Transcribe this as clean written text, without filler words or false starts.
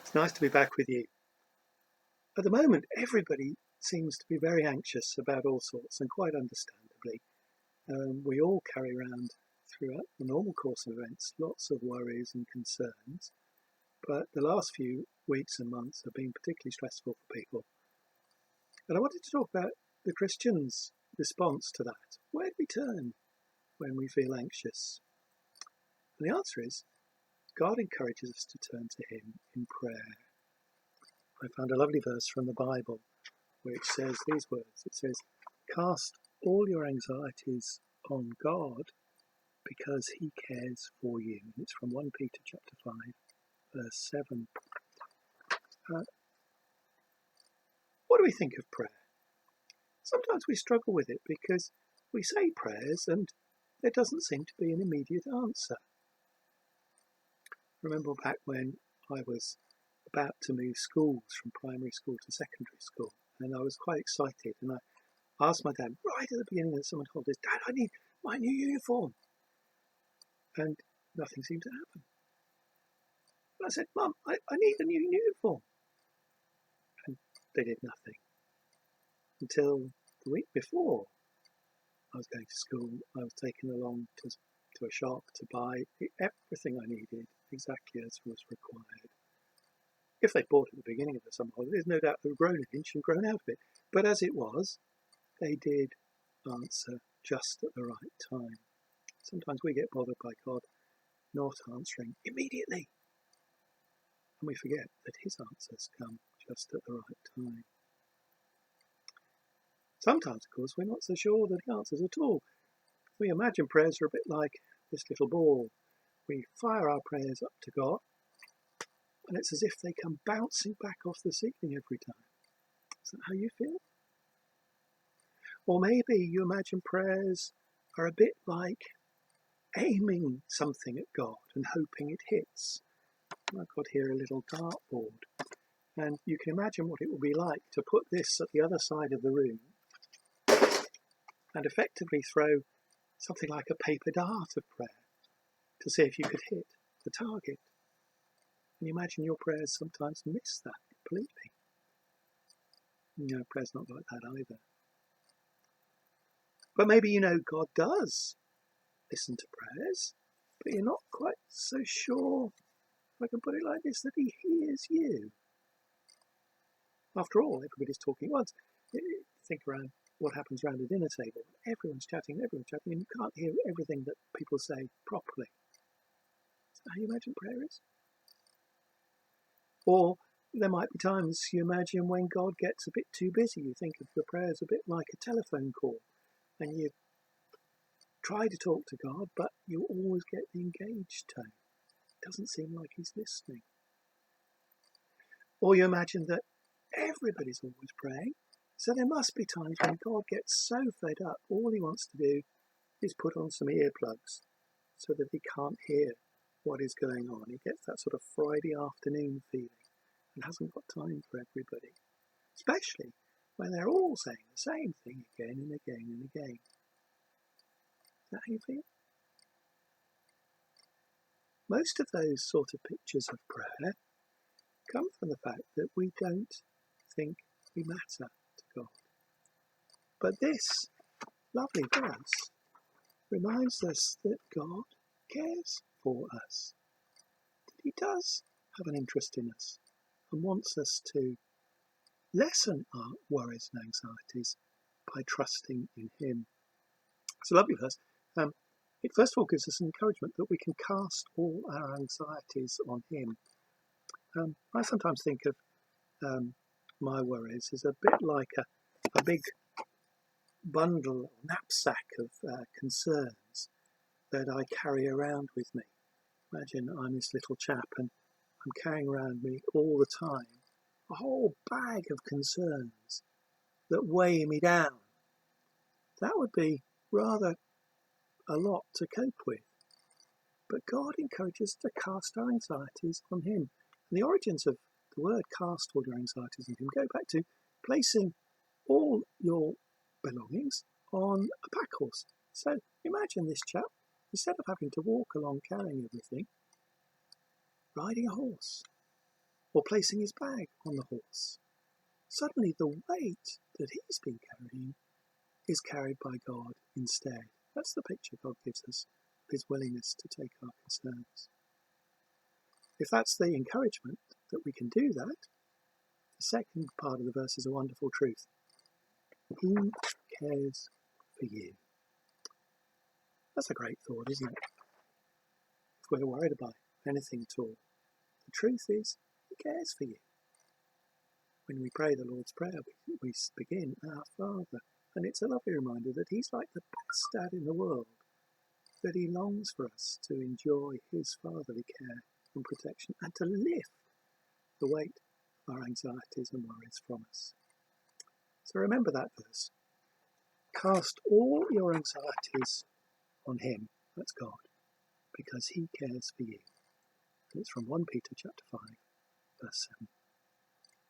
It's nice to be back with you. At the moment, everybody seems to be very anxious about all sorts, and quite understandably. We all carry around throughout the normal course of events lots of worries and concerns, but the last few weeks and months have been particularly stressful for people. And I wanted to talk about the Christian's response to that. Where do we turn when we feel anxious? And the answer is, God encourages us to turn to Him in prayer. I found a lovely verse from the Bible which says these words. It says, "Cast all your anxieties on God because He cares for you." And it's from 1 Peter chapter 5, verse 7. What do we think of prayer? Sometimes we struggle with it because we say prayers and there doesn't seem to be an immediate answer. I remember back when I was about to move schools from primary school to secondary school, and I was quite excited, and I asked my dad right at the beginning of the summer holidays, "Dad, I need my new uniform," and nothing seemed to happen. And I said, "Mum, I need a new uniform," and they did nothing until the week before I was going to school. I was taken along to a shop to buy everything I needed exactly as was required. If they bought at the beginning of the summer holidays, no doubt they'd grown an inch and grown out of it. But as it was, they did answer just at the right time. Sometimes we get bothered by God not answering immediately, and we forget that His answers come just at the right time. Sometimes, of course, we're not so sure that He answers at all. We imagine prayers are a bit like this little ball. We fire our prayers up to God, and it's as if they come bouncing back off the ceiling every time. Is that how you feel? Or maybe you imagine prayers are a bit like aiming something at God and hoping it hits. I've got here a little dartboard, and you can imagine what it would be like to put this at the other side of the room and effectively throw something like a paper dart of prayer to see if you could hit the target. And you imagine your prayers sometimes miss that completely. No, prayer's not like that either. But maybe you know God does listen to prayers, but you're not quite so sure, if I can put it like this, that He hears you. After all, everybody's talking at once. Think around what happens around a dinner table. Everyone's chatting, and you can't hear everything that people say properly. Is that how you imagine prayer is? Or there might be times you imagine when God gets a bit too busy. You think of your prayers a bit like a telephone call, and you try to talk to God, but you always get the engaged tone. It doesn't seem like He's listening. Or you imagine that everybody's always praying, so there must be times when God gets so fed up, all He wants to do is put on some earplugs so that He can't hear what is going on. He gets that sort of Friday afternoon feeling and hasn't got time for everybody, especially when they're all saying the same thing again and again and again. Is that how you feel? Most of those sort of pictures of prayer come from the fact that we don't think we matter to God. But this lovely verse reminds us that God cares for us, that He does have an interest in us and wants us to lessen our worries and anxieties by trusting in Him. It's a lovely verse. It first of all gives us an encouragement that we can cast all our anxieties on Him. I sometimes think of my worries as a bit like a big bundle or knapsack of concerns that I carry around with me. Imagine I'm this little chap and I'm carrying around me all the time a whole bag of concerns that weigh me down. That would be rather a lot to cope with. But God encourages us to cast our anxieties on Him. And the origins of the word cast all your anxieties on Him go back to placing all your belongings on a pack horse. So imagine this chap, instead of having to walk along carrying everything, riding a horse. or placing his bag on the horse. Suddenly the weight that he's been carrying is carried by God instead. That's the picture God gives us of his willingness to take our concerns. If that's the encouragement that we can do that, the second part of the verse is a wonderful truth. He cares for you. That's a great thought, isn't it? If we're worried about anything at all, the truth is, he cares for you. When we pray the Lord's Prayer, we begin, Our Father. And it's a lovely reminder that he's like the best dad in the world, that he longs for us to enjoy his fatherly care and protection and to lift the weight of our anxieties and worries from us. So remember that verse. Cast all your anxieties on him, that's God, because he cares for you. And it's from 1 Peter chapter 5, verse 7.